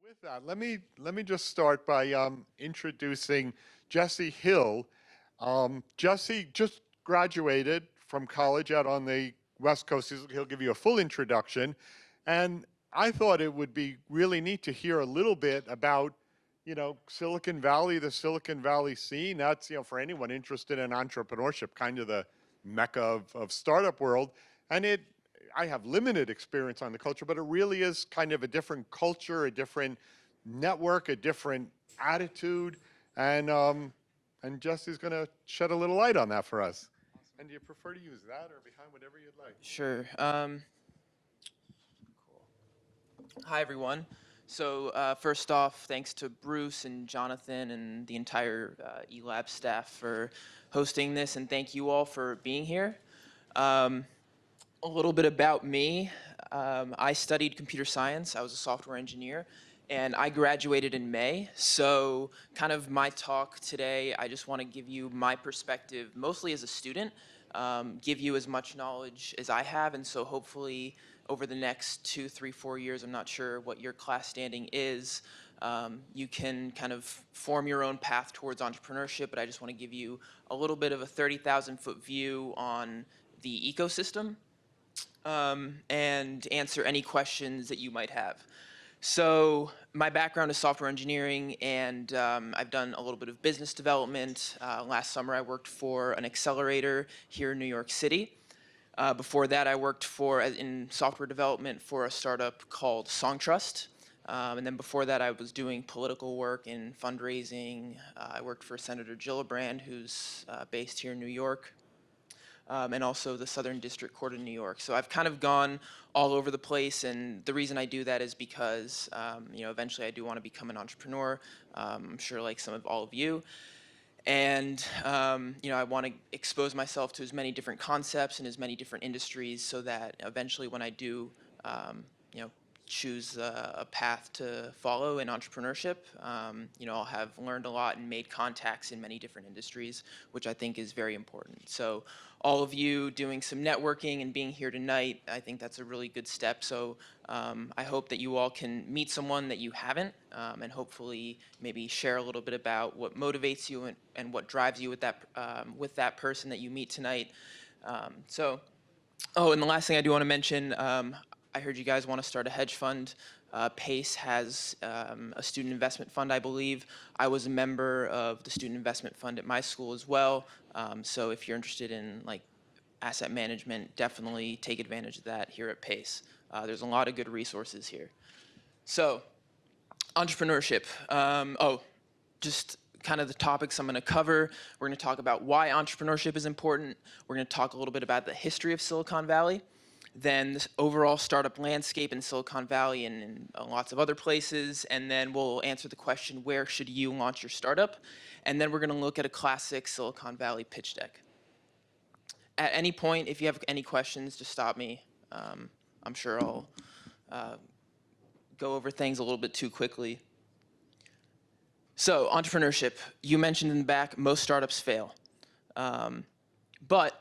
with that, let me just start by introducing Jesse Hill. Jesse just graduated from college out on the West Coast. He'll give you a full introduction, and I thought it would be really neat to hear a little bit about, Silicon Valley, the Silicon Valley scene. That's, for anyone interested in entrepreneurship, kind of the mecca of startup world, and I have limited experience on the culture, but it really is kind of a different culture, a different network, a different attitude, and Jesse's going to shed a little light on that for us. And do you prefer to use that or behind, whatever you'd like? Sure. Hi, everyone. So first off, thanks to Bruce and Jonathan and the entire eLab staff for hosting this, and thank you all for being here. A little bit about me. I studied computer science. I was a software engineer, and I graduated in May. So kind of my talk today, I just want to give you my perspective, mostly as a student, give you as much knowledge as I have, and so hopefully over the next 2, 3, 4 years, I'm not sure what your class standing is, you can kind of form your own path towards entrepreneurship, but I just want to give you a little bit of a 30,000-foot view on the ecosystem and answer any questions that you might have. So my background is software engineering, and I've done a little bit of business development. Last summer I worked for an accelerator here in New York City. Before that I worked in software development for a startup called Songtrust. And then before that I was doing political work in fundraising. I worked for Senator Gillibrand, who's based here in New York. And also the Southern District Court of New York. So I've kind of gone all over the place, and the reason I do that is because eventually I do want to become an entrepreneur. I'm sure like all of you. And I want to expose myself to as many different concepts and as many different industries so that eventually when I do choose a path to follow in entrepreneurship, I'll have learned a lot and made contacts in many different industries, which I think is very important. So all of you doing some networking and being here tonight, I think that's a really good step. So I hope that you all can meet someone that you haven't, and hopefully maybe share a little bit about what motivates you and what drives you with that person that you meet tonight. And the last thing I do want to mention, I heard you guys want to start a hedge fund. PACE has a student investment fund, I believe. I was a member of the student investment fund at my school as well. So if you're interested in asset management, definitely take advantage of that here at PACE. There's a lot of good resources here. So entrepreneurship. Just kind of the topics I'm going to cover. We're going to talk about why entrepreneurship is important. We're going to talk a little bit about the history of Silicon Valley. Then this overall startup landscape in Silicon Valley and in lots of other places, and then we'll answer the question, where should you launch your startup? And then we're going to look at a classic Silicon Valley pitch deck. At any point, if you have any questions, just stop me. I'm sure I'll go over things a little bit too quickly. So entrepreneurship, you mentioned in the back, most startups fail. But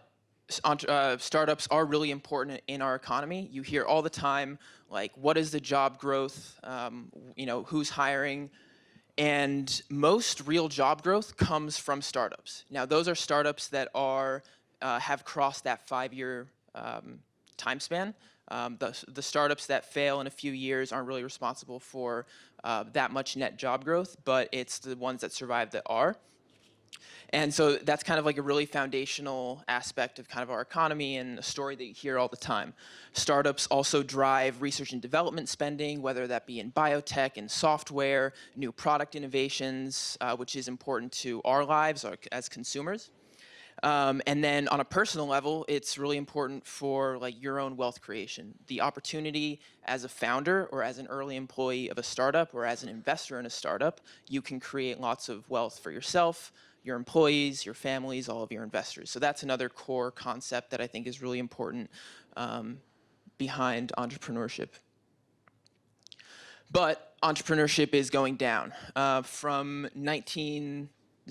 startups are really important in our economy. You hear all the time, what is the job growth? Who's hiring? And most real job growth comes from startups. Now, those are startups that have crossed that 5-year time span. The startups that fail in a few years aren't really responsible for that much net job growth, but it's the ones that survive that are. And so that's kind of a really foundational aspect of kind of our economy and a story that you hear all the time. Startups also drive research and development spending, whether that be in biotech and software, new product innovations, which is important to our lives as consumers. And then on a personal level, it's really important for your own wealth creation. The opportunity as a founder or as an early employee of a startup or as an investor in a startup, you can create lots of wealth for yourself, your employees, your families, all of your investors. So that's another core concept that I think is really important behind entrepreneurship. But entrepreneurship is going down. This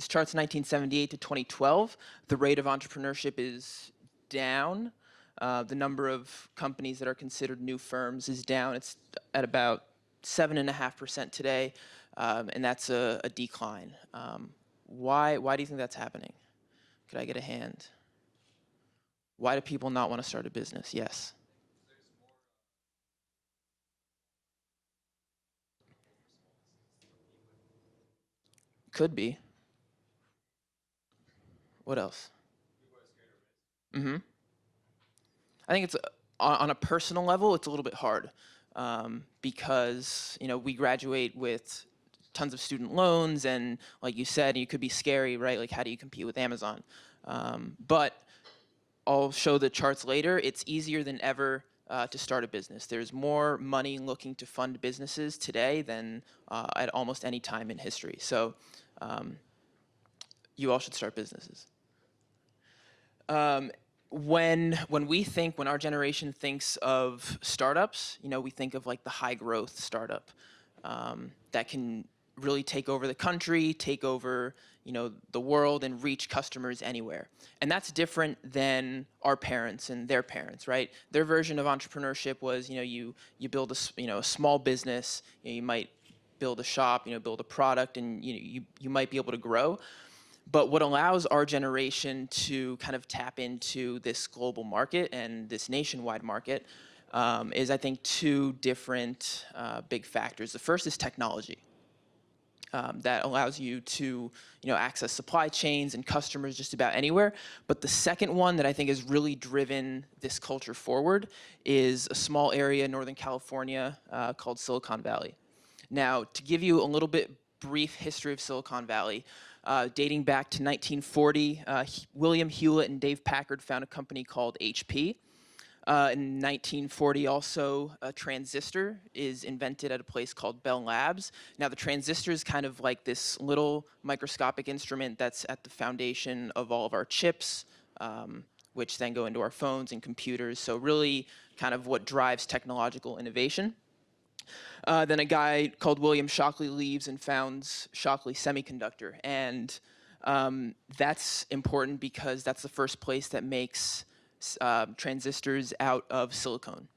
chart's 1978 to 2012. The rate of entrepreneurship is down. The number of companies that are considered new firms is down. It's at about 7.5% today, and that's a decline. Why do you think that's happening? Could I get a hand? Why do people not want to start a business? Yes. Could be. What else? Mm-hmm. I think it's on a personal level, it's a little bit hard because we graduate with tons of student loans, and like you said, it could be scary, right? Like, how do you compete with Amazon? But I'll show the charts later. It's easier than ever to start a business. There's more money looking to fund businesses today than at almost any time in history. So you all should start businesses. When our generation thinks of startups, we think of like the high growth startup that can really take over the country, take over the world, and reach customers anywhere. And that's different than our parents and their parents, right? Their version of entrepreneurship was you build a small business, you might build a shop, build a product, and you might be able to grow. But what allows our generation to kind of tap into this global market and this nationwide market is, I think, two different big factors. The first is technology. That allows you to access supply chains and customers just about anywhere. But the second one that I think has really driven this culture forward is a small area in Northern California called Silicon Valley. Now, to give you a little bit brief history of Silicon Valley, dating back to 1940, William Hewlett and Dave Packard found a company called HP. In 1940, also, a transistor is invented at a place called Bell Labs. Now, the transistor is kind of like this little microscopic instrument that's at the foundation of all of our chips, which then go into our phones and computers. So really kind of what drives technological innovation. Then a guy called William Shockley leaves and founds Shockley Semiconductor. And that's important because that's the first place that makes transistors out of silicon.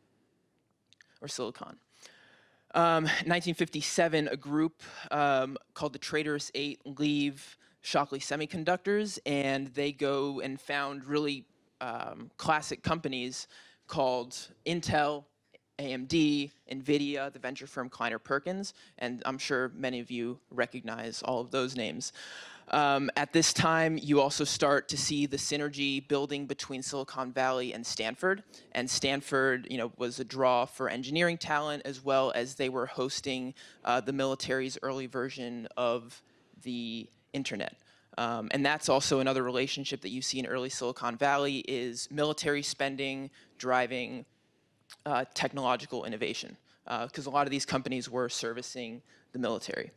1957, a group called the Traitorous Eight leave Shockley Semiconductors, and they go and found really classic companies called Intel, AMD, NVIDIA, the venture firm Kleiner Perkins, and I'm sure many of you recognize all of those names. At this time, you also start to see the synergy building between Silicon Valley and Stanford. And Stanford, was a draw for engineering talent, as well as they were hosting the military's early version of the internet. And that's also another relationship that you see in early Silicon Valley is military spending driving technological innovation, because a lot of these companies were servicing the military.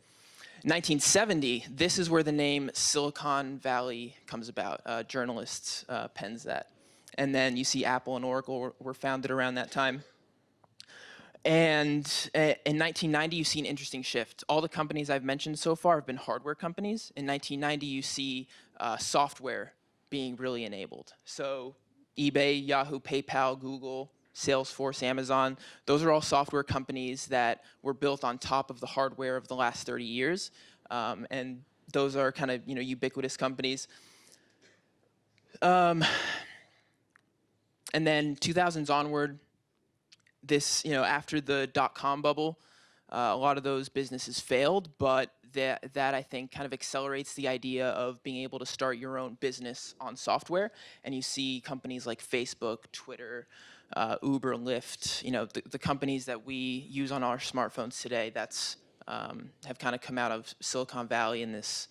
1970, this is where the name Silicon Valley comes about. Journalists pens that. And then you see Apple and Oracle were founded around that time. And in 1990, you see an interesting shift. All the companies I've mentioned so far have been hardware companies. In 1990, you see software being really enabled. So eBay, Yahoo, PayPal, Google, Salesforce, Amazon, those are all software companies that were built on top of the hardware of the last 30 years. And those are kind of ubiquitous companies. And then 2000s onward, this, after the dot-com bubble, a lot of those businesses failed, but that I think kind of accelerates the idea of being able to start your own business on software. And you see companies like Facebook, Twitter, Uber, Lyft, the companies that we use on our smartphones today, that's have kind of come out of Silicon Valley and this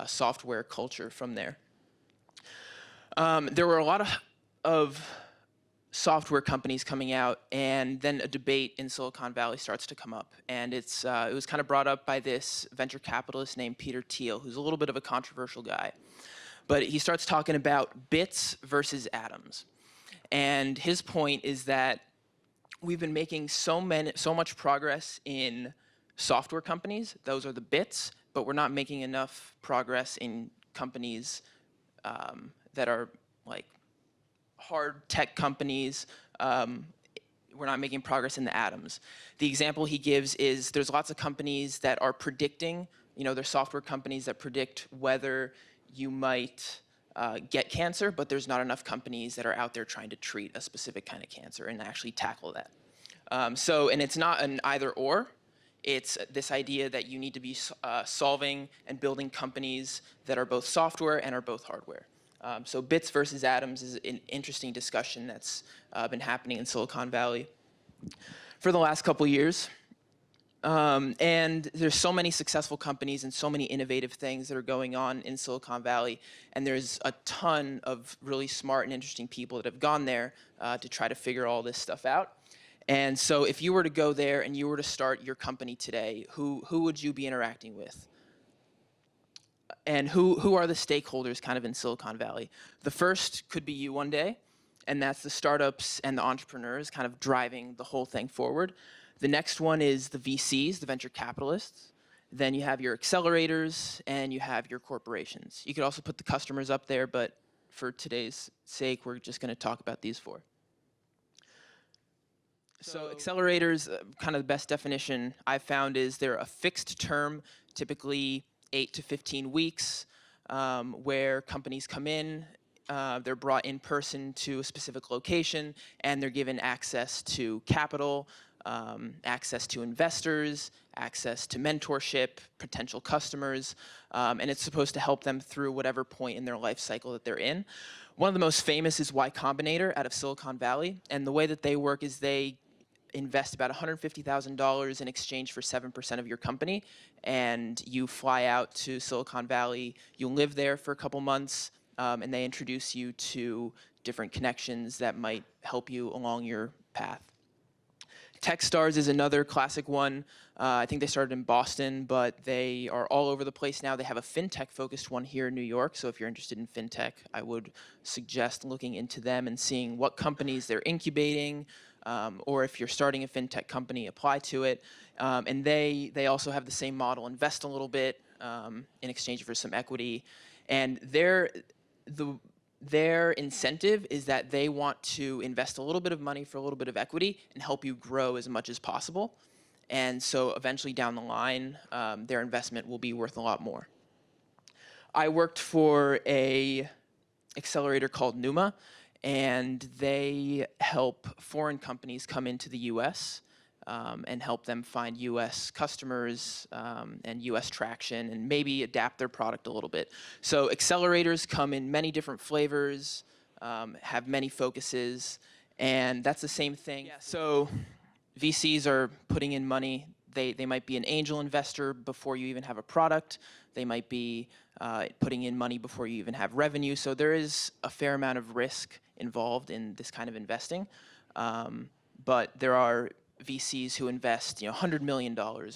software culture from there. There were a lot of software companies coming out, and then a debate in Silicon Valley starts to come up. And it was kind of brought up by this venture capitalist named Peter Thiel, who's a little bit of a controversial guy. But he starts talking about bits versus atoms. And his point is that we've been making so much progress in software companies, those are the bits, but we're not making enough progress in companies that are like hard tech companies we're not making progress in the atoms. The example he gives is there's lots of companies that are predicting, there's software companies that predict whether you might get cancer, but there's not enough companies that are out there trying to treat a specific kind of cancer and actually tackle that. And it's not an either or. It's this idea that you need to be solving and building companies that are both software and are both hardware. So bits versus atoms is an interesting discussion that's been happening in Silicon Valley for the last couple years. And there's so many successful companies and so many innovative things that are going on in Silicon Valley. And there's a ton of really smart and interesting people that have gone there to try to figure all this stuff out. And so if you were to go there and you were to start your company today, who would you be interacting with? And who are the stakeholders kind of in Silicon Valley? The first could be you one day, and that's the startups and the entrepreneurs kind of driving the whole thing forward. The next one is the VCs, the venture capitalists. Then you have your accelerators, and you have your corporations. You could also put the customers up there, but for today's sake, we're just going to talk about these four. So accelerators, kind of the best definition I've found is they're a fixed term, typically 8 to 15 weeks, where companies come in, they're brought in person to a specific location, and they're given access to capital, access to investors, access to mentorship, potential customers, and it's supposed to help them through whatever point in their life cycle that they're in. One of the most famous is Y Combinator out of Silicon Valley, and the way that they work is they invest about $150,000 in exchange for 7% of your company, and you fly out to Silicon Valley, you live there for a couple months, and they introduce you to different connections that might help you along your path. Techstars is another classic one. I think they started in Boston, but they are all over the place now. They have a fintech-focused one here in New York, so if you're interested in fintech, I would suggest looking into them and seeing what companies they're incubating, or if you're starting a fintech company, apply to it. And they also have the same model, invest a little bit in exchange for some equity. And their incentive is that they want to invest a little bit of money for a little bit of equity and help you grow as much as possible. And so eventually down the line, their investment will be worth a lot more. I worked for a accelerator called Numa, and they help foreign companies come into the US and help them find US customers and US traction and maybe adapt their product a little bit. So accelerators come in many different flavors, have many focuses, and that's the same thing. Yeah, so VCs are putting in money. They might be an angel investor before you even have a product. They might be putting in money before you even have revenue. So there is a fair amount of risk involved in this kind of investing. But there are VCs who invest $100 million or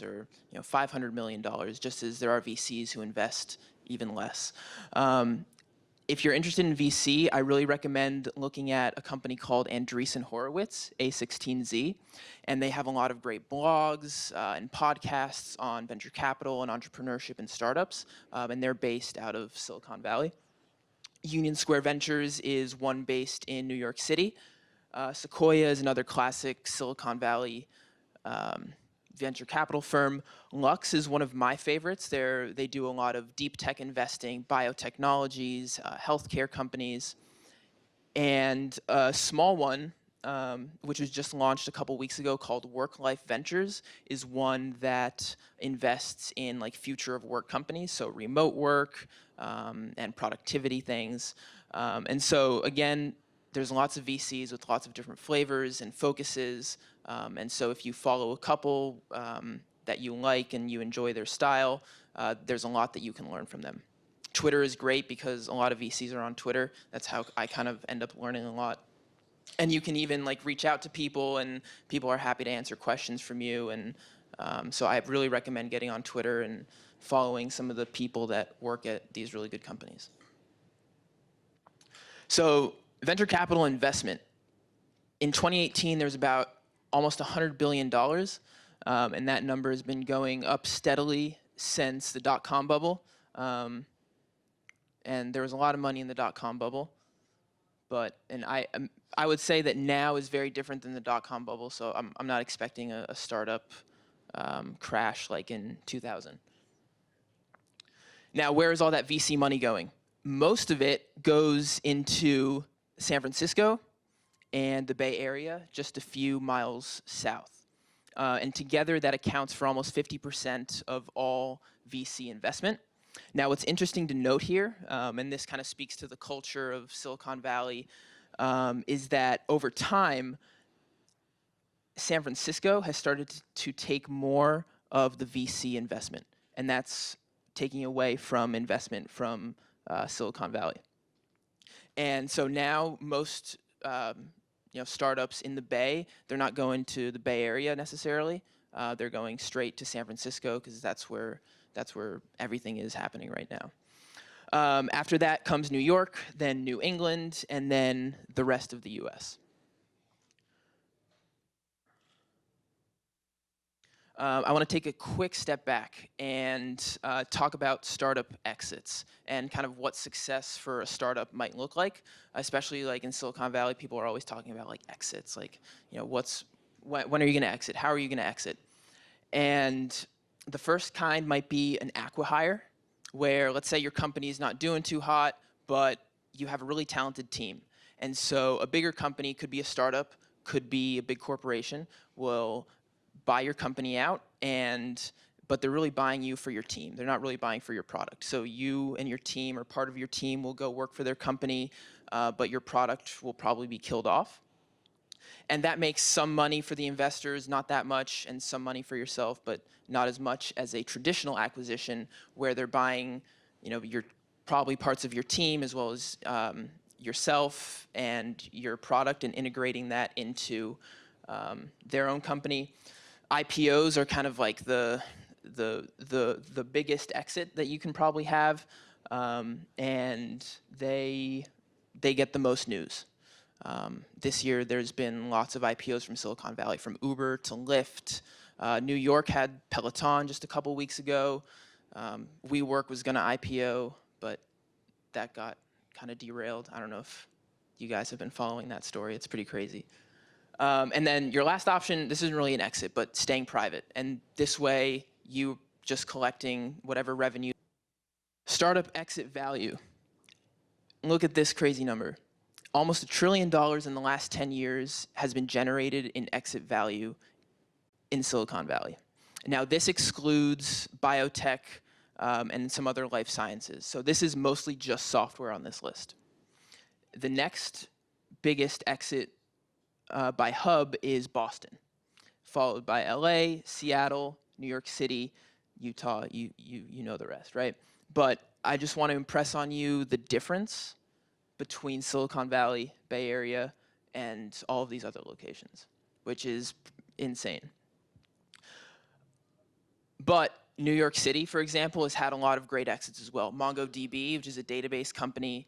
$500 million, just as there are VCs who invest even less. If you're interested in VC, I really recommend looking at a company called Andreessen Horowitz, A16Z, and they have a lot of great blogs and podcasts on venture capital and entrepreneurship and startups, and they're based out of Silicon Valley. Union Square Ventures is one based in New York City. Sequoia is another classic Silicon Valley venture capital firm. Lux is one of my favorites. They do a lot of deep tech investing, biotechnologies, healthcare companies. And a small one, which was just launched a couple weeks ago, called Work Life Ventures, is one that invests in future of work companies, so remote work and productivity things. And so again, there's lots of VCs with lots of different flavors and focuses. And so if you follow a couple that you like and you enjoy their style, there's a lot that you can learn from them. Twitter is great because a lot of VCs are on Twitter. That's how I kind of end up learning a lot. And you can even reach out to people, and people are happy to answer questions from you. And so I really recommend getting on Twitter and following some of the people that work at these really good companies. So venture capital investment. In 2018, there's about almost $100 billion, and that number has been going up steadily since the dot-com bubble. And there was a lot of money in the dot-com bubble. I would say that now is very different than the dot-com bubble, so I'm not expecting a startup crash like in 2000. Now, where is all that VC money going? Most of it goes into San Francisco and the Bay Area, just a few miles south. And together, that accounts for almost 50% of all VC investment. Now, what's interesting to note here, and this kind of speaks to the culture of Silicon Valley, is that over time, San Francisco has started to take more of the VC investment, and that's taking away from investment from Silicon Valley. And so now most startups in the Bay, they're not going to the Bay Area necessarily. They're going straight to San Francisco because that's where everything is happening right now. After that comes New York, then New England, and then the rest of the US. I want to take a quick step back and talk about startup exits and kind of what success for a startup might look like, especially like in Silicon Valley. People are always talking about like exits, like when are you going to exit? How are you going to exit? And the first kind might be an acqui-hire, where let's say your company is not doing too hot, but you have a really talented team. And so a bigger company, could be a startup, could be a big corporation, will buy your company out, but they're really buying you for your team. They're not really buying for your product. So you and your team, or part of your team, will go work for their company, but your product will probably be killed off. And that makes some money for the investors, not that much, and some money for yourself, but not as much as a traditional acquisition where they're buying, your probably parts of your team as well as yourself and your product, and integrating that into their own company. IPOs are kind of like the biggest exit that you can probably have, and they get the most news. This year, there's been lots of IPOs from Silicon Valley, from Uber to Lyft. New York had Peloton just a couple weeks ago. WeWork was going to IPO, but that got kind of derailed. I don't know if you guys have been following that story. It's pretty crazy. And then your last option, this isn't really an exit, but staying private. And this way, you just collecting whatever revenue. Startup exit value. Look at this crazy number. Almost $1 trillion in the last 10 years has been generated in exit value in Silicon Valley. Now, this excludes biotech and some other life sciences. So this is mostly just software on this list. The next biggest exit by hub is Boston, followed by LA, Seattle, New York City, Utah. You know the rest, right? But I just want to impress on you the difference between Silicon Valley, Bay Area, and all of these other locations, which is insane. But New York City, for example, has had a lot of great exits as well. MongoDB, which is a database company.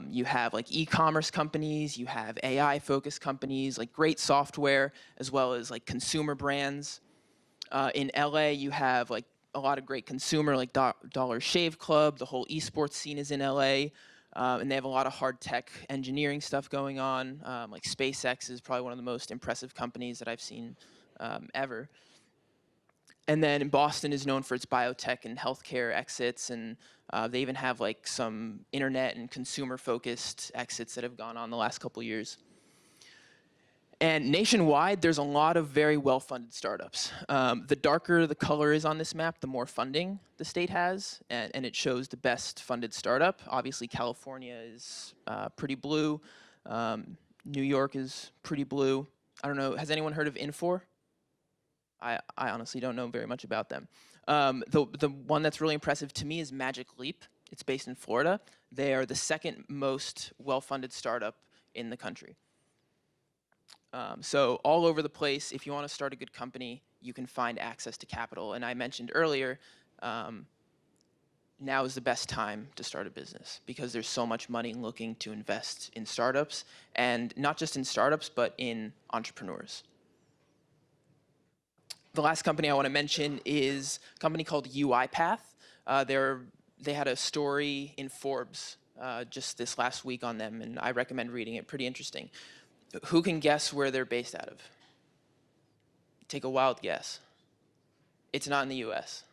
You have like e-commerce companies, you have AI-focused companies, like great software, as well as like consumer brands. In LA, you have like a lot of great consumer, like Dollar Shave Club. The whole esports scene is in LA. And they have a lot of hard tech engineering stuff going on. Like SpaceX is probably one of the most impressive companies that I've seen ever. And then in Boston is known for its biotech and healthcare exits, and they even have like some internet and consumer-focused exits that have gone on the last couple years. And nationwide, there's a lot of very well-funded startups. The darker the color is on this map, the more funding the state has, and it shows the best funded startup. Obviously, California is pretty blue. New York is pretty blue. I don't know, has anyone heard of Infor? I honestly don't know very much about them. The one that's really impressive to me is Magic Leap. It's based in Florida. They are the second most well-funded startup in the country. So all over the place, if you want to start a good company, you can find access to capital. And I mentioned earlier, now is the best time to start a business because there's so much money looking to invest in startups, and not just in startups, but in entrepreneurs. The last company I want to mention is a company called UIPath. They had a story in Forbes just this last week on them, and I recommend reading it. Pretty interesting. Who can guess where they're based out of? Take a wild guess. It's not in the US.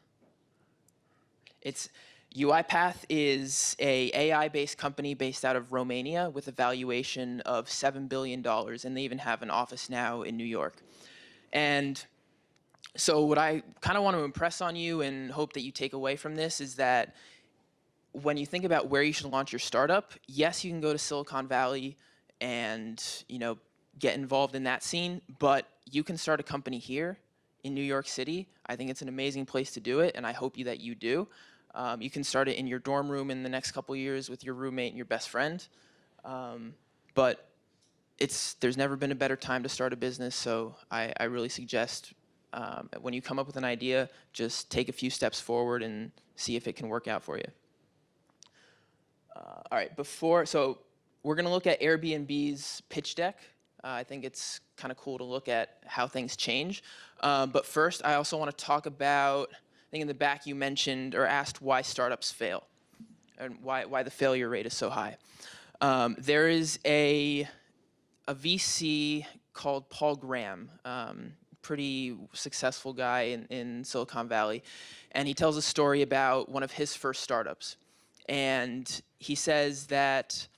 It's UIPath is a AI-based company based out of Romania with a valuation of $7 billion, and they even have an office now in New York. And so what I kind of want to impress on you and hope that you take away from this is that when you think about where you should launch your startup, yes, you can go to Silicon Valley and get involved in that scene, but you can start a company here in New York City. I think it's an amazing place to do it, and I hope that you do. You can start it in your dorm room in the next couple years with your roommate and your best friend. But there's never been a better time to start a business, so I really suggest when you come up with an idea, just take a few steps forward and see if it can work out for you. All right, so we're going to look at Airbnb's pitch deck. I think it's kind of cool to look at how things change. But first, I also want to talk about, I think in the back you mentioned or asked why startups fail and why the failure rate is so high. There is a VC called Paul Graham, pretty successful guy in Silicon Valley, and he tells a story about one of his first startups. And he says that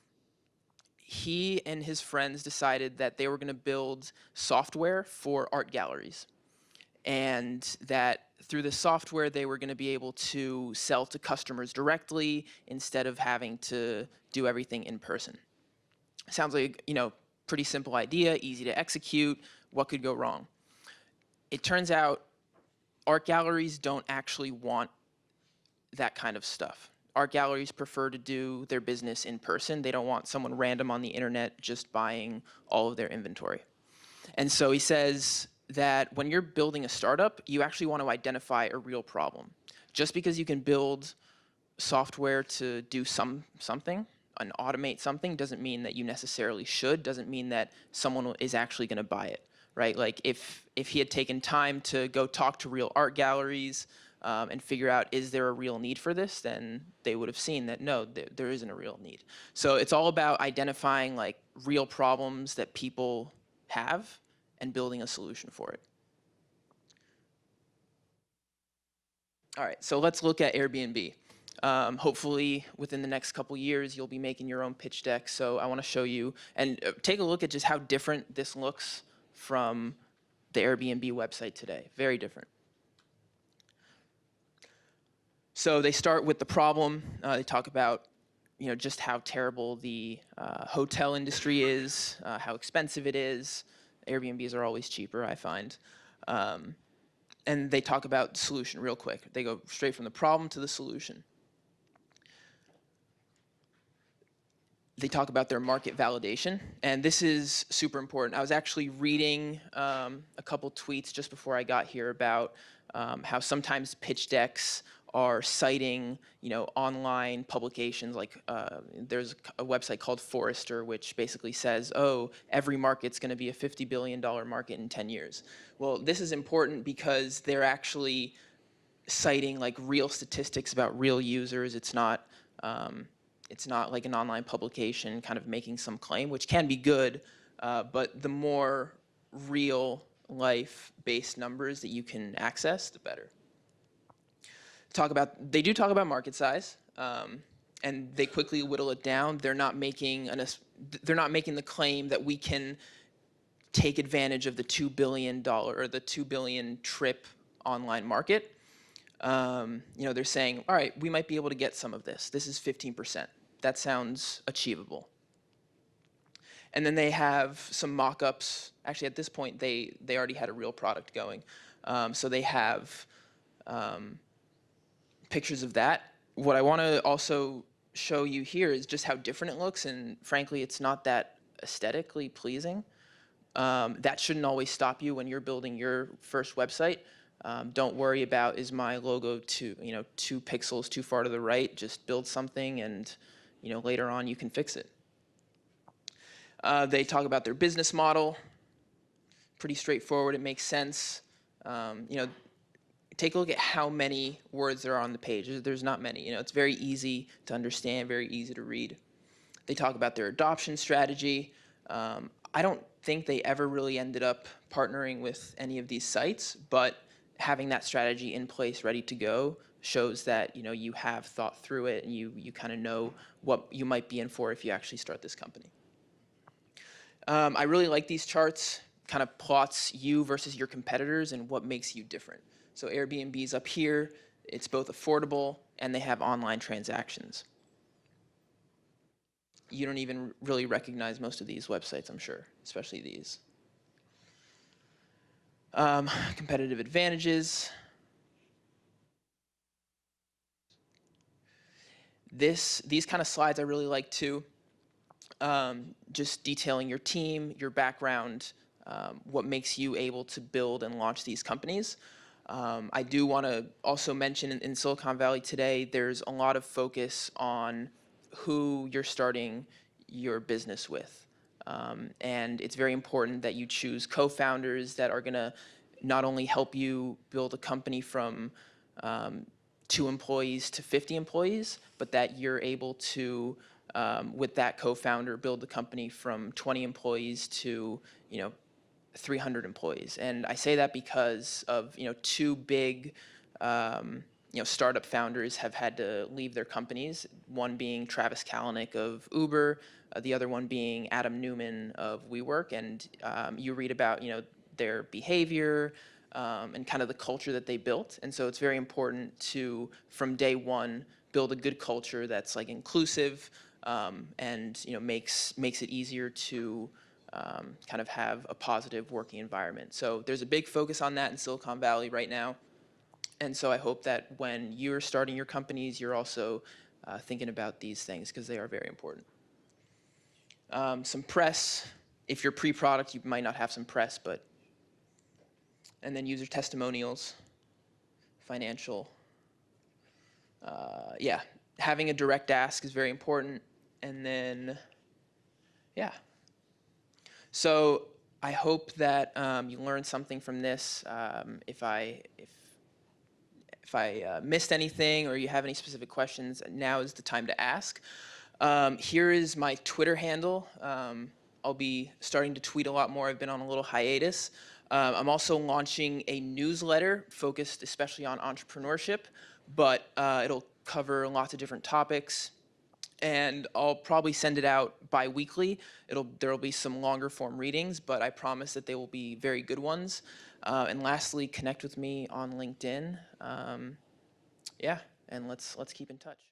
he and his friends decided that they were going to build software for art galleries, and that through the software they were going to be able to sell to customers directly instead of having to do everything in person. Sounds like, pretty simple idea, easy to execute. What could go wrong? It turns out art galleries don't actually want that kind of stuff. Art galleries prefer to do their business in person. They don't want someone random on the internet just buying all of their inventory. And so he says that when you're building a startup, you actually want to identify a real problem. Just because you can build software to do something and automate something doesn't mean that you necessarily should, doesn't mean that someone is actually going to buy it, right? Like if he had taken time to go talk to real art galleries, and figure out, is there a real need for this, then they would have seen that no, there isn't a real need. So it's all about identifying like real problems that people have and building a solution for it. All right, so let's look at Airbnb. Hopefully within the next couple years, you'll be making your own pitch deck. So I want to show you and take a look at just how different this looks from the Airbnb website today. Very different. So they start with the problem. They talk about, just how terrible the hotel industry is, how expensive it is. Airbnbs are always cheaper, I find. And they talk about the solution real quick. They go straight from the problem to the solution. They talk about their market validation, and this is super important. I was actually reading a couple tweets just before I got here about how sometimes pitch decks are citing, online publications like there's a website called Forrester, which basically says, oh, every market's going to be a $50 billion market in 10 years. Well, this is important because they're actually citing like real statistics about real users. It's not like an online publication kind of making some claim, which can be good, but the more real life-based numbers that you can access, the better. They do talk about market size, and they quickly whittle it down. They're not making the claim that we can take advantage of the $2 billion or the 2 billion trip online market. They're saying, all right, we might be able to get some of this. This is 15%. That sounds achievable. And then they have some mock-ups. Actually, at this point, they already had a real product going. So they have pictures of that. What I want to also show you here is just how different it looks, and frankly, it's not that aesthetically pleasing. That shouldn't always stop you when you're building your first website. Don't worry about, is my logo 2 pixels too far to the right? Just build something, and later on you can fix it. They talk about their business model. Pretty straightforward. It makes sense. take a look at how many words there are on the page. There's not many. It's very easy to understand, very easy to read. They talk about their adoption strategy. I don't think they ever really ended up partnering with any of these sites, but having that strategy in place, ready to go, shows that you have thought through it and you kind of know what you might be in for if you actually start this company. I really like these charts. Kind of plots you versus your competitors and what makes you different. So Airbnb's up here. It's both affordable and they have online transactions. You don't even really recognize most of these websites, I'm sure, especially these. Competitive advantages. These kind of slides I really like too. Just detailing your team, your background, what makes you able to build and launch these companies. I do want to also mention in Silicon Valley today, there's a lot of focus on who you're starting your business with. And it's very important that you choose co-founders that are going to not only help you build a company from 2 employees to 50 employees, but that you're able to, with that co-founder, build the company from 20 employees to 300 employees. And I say that because of 2 big startup founders have had to leave their companies, one being Travis Kalanick of Uber, the other one being Adam Newman of WeWork. And you read about their behavior and kind of the culture that they built. And so it's very important to, from day one, build a good culture that's like inclusive and makes it easier to kind of have a positive working environment. So there's a big focus on that in Silicon Valley right now. And so I hope that when you're starting your companies, you're also thinking about these things because they are very important. Some press. If you're pre-product, you might not have some press, but. And then user testimonials, financial. Yeah, having a direct ask is very important. And then, yeah. So I hope that you learned something from this. If I missed anything or you have any specific questions, now is the time to ask. Here is my Twitter handle. I'll be starting to tweet a lot more. I've been on a little hiatus. I'm also launching a newsletter focused especially on entrepreneurship, but it'll cover lots of different topics. And I'll probably send it out bi-weekly. There'll be some longer form readings, but I promise that they will be very good ones. And lastly, connect with me on LinkedIn. Yeah, and let's keep in touch.